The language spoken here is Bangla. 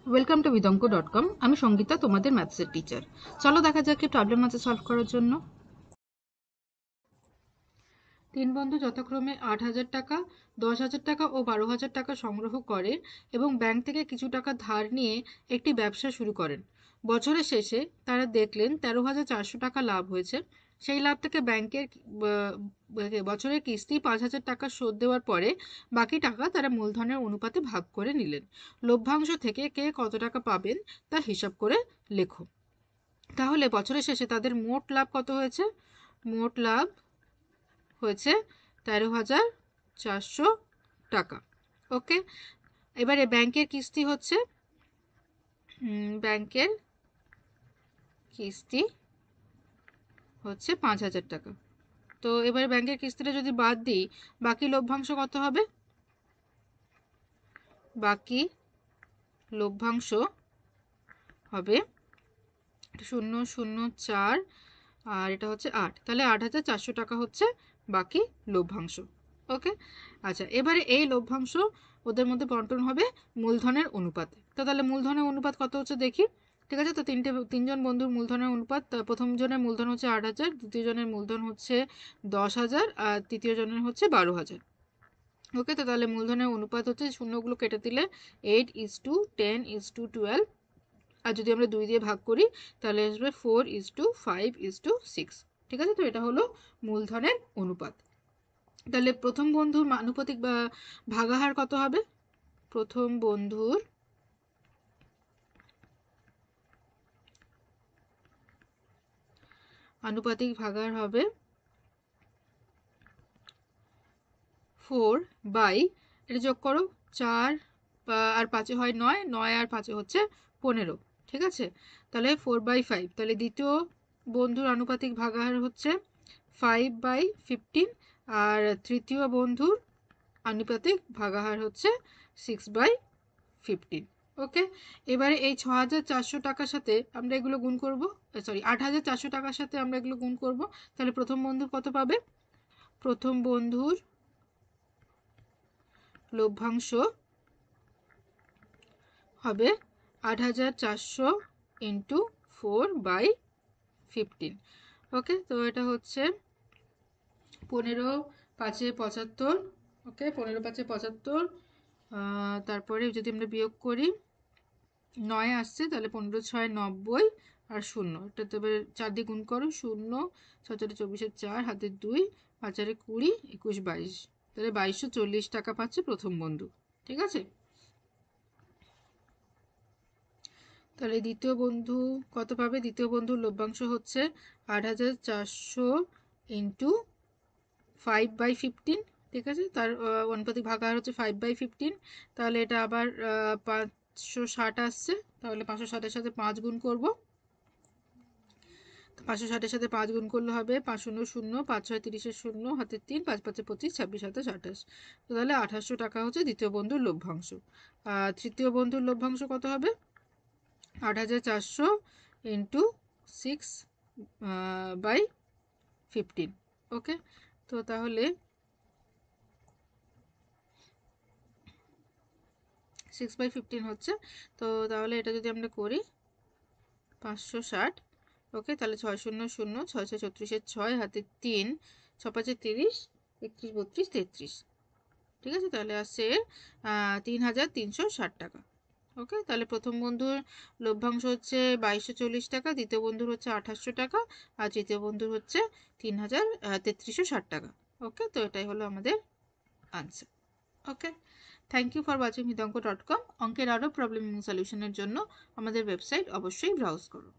Welcome to vidonko.com। আমি সঙ্গীতা, তোমাদের ম্যাথসের টিচার। চলো দেখা যাক কি প্রবলেম আছে সলভ করার জন্য। তিন বন্ধু যথাক্রমে 8,000 টাকা, 10,000 টাকা ও 12,000 টাকা সংগ্রহ করে এবং ব্যাংক থেকে কিছু টাকা ধার নিয়ে একটি ব্যবসা শুরু করেন। বছরের শেষে তারা দেখলেন 13,400 টাকা লাভ হয়েছে। সেই লাভ থেকে ব্যাংকের বছরের কিস্তি 5,000 টাকা শোধ দেওয়ার পরে বাকি টাকা তারা মূলধনের অনুপাতে ভাগ করে নিলেন। লভ্যাংশ থেকে কে কত টাকা পাবেন তা হিসাব করে লেখো। তাহলে বছরের শেষে তাদের মোট লাভ কত হয়েছে? মোট লাভ হয়েছে 13,400 টাকা। ওকে, এবারে ব্যাংকের কিস্তি হচ্ছে ব্যাংকের কিস্তি হচ্ছে 5,000 টাকা। তো এবারে ব্যাংকের কিস্তিটা যদি বাদ দিই, বাকি লভ্যাংশ কত হবে? বাকি লভ্যাংশ হবে 0,04 আর এটা হচ্ছে 8, তাহলে 8,400 টাকা হচ্ছে বাকি লভ্যাংশ। ওকে, আচ্ছা, এবারে এই লভ্যাংশ ওদের মধ্যে বন্টন হবে মূলধনের অনুপাতে। তো তাহলে মূলধনের অনুপাত কত হচ্ছে দেখি। ঠিক আছে, তো তিনজন বন্ধুর মূলধনের অনুপাত, প্রথম জনের মূলধন হচ্ছে 8,000, দ্বিতীয় জনের মূলধন হচ্ছে 10,000 আর তৃতীয় জনের হচ্ছে 12,000। ওকে, তো তাহলে মূলধনের অনুপাত হচ্ছে, শূন্যগুলো কেটে দিলে 8:10:12, আর যদি আমরা 2 দিয়ে ভাগ করি তাহলে আসবে 4:5:6। ঠিক আছে, তো এটা হলো মূলধনের অনুপাত। তাহলে প্রথম বন্ধুর আনুপাতিক বা ভাগাহার কত হবে? প্রথম বন্ধুর আনুপাতিক ভাগাহার হবে 4 বাই, এটা যোগ করো, 4 আর 5 হয় 9, 9 আর 5 হচ্ছে 15। ঠিক আছে, তাহলে 4/5। তাহলে দ্বিতীয় বন্ধুর আনুপাতিক ভাগাহার হচ্ছে 5/15 আর তৃতীয় বন্ধুর আনুপাতিক ভাগাহার হচ্ছে 6/15। ওকে, এবারে এই 6,400 টাকার সাথে আমরা এগুলো গুণ করব, 8,400 টাকার সাথে আমরা এগুলো গুণ করব। তাহলে প্রথম বন্ধুর কত পাবে? প্রথম বন্ধুর লভ্যাংশ হবে 8,400 ইন্টু 4/15। ওকে, তো এটা হচ্ছে 15×5=75। ওকে, 15×5=75। তারপরে যদি আমরা বিয়োগ করি 9 আসছে, তাহলে 15×6=90 আর 0, এটা তো এবার 4 দিয়ে গুণ করো, 0, 6×4=24, হাতে 2, 5×8=20, 21, 22, তাহলে 2,240 টাকা পাচ্ছে প্রথম বন্ধু। ঠিক আছে, তাহলে দ্বিতীয় বন্ধু কত পাবে? দ্বিতীয় বন্ধুর লভ্যাংশ হচ্ছে 8,400 ইন্টু 5/15। ঠিক আছে, তার অনুপাতিক ভাগাহার হচ্ছে 5/15। তাহলে এটা আবার 560 আসছে, তাহলে 560-এর সাথে 5 গুণ করব। 560-এর সাথে 5 গুণ করলে হবে 5 0 0, 5 6 30-এর 0, হাতে 3, 5 5 25, 26 27 28। তো তাহলে 2,800 টাকা হচ্ছে দ্বিতীয় বন্ধুর লভ্যাংশ। তৃতীয় বন্ধুর লভ্যাংশ কত হবে? 8,400 ইন্টু 6/15। ওকে, তো তাহলে 6/15 হচ্ছে। তো তাহলে এটা যদি আমরা করি 560। ওকে, তাহলে 6 0 0, 6 6 36-এর 6, হাতে 3, 6 5 30, 31 32 33। ঠিক আছে, তাহলে আসছে 3,360 টাকা। ওকে, তাহলে প্রথম বন্ধুর লভ্যাংশ হচ্ছে 2,240 টাকা, দ্বিতীয় বন্ধুর হচ্ছে 8,800 টাকা, আর তৃতীয় বন্ধুর হচ্ছে 3,360 টাকা। ওকে, তো এটাই হলো আমাদের answer. Okay, thank you for watching vidonko.com। অঙ্কের আরও প্রবলেম এবং সলিউশনের জন্য আমাদের ওয়েবসাইট অবশ্যই ব্রাউজ করো।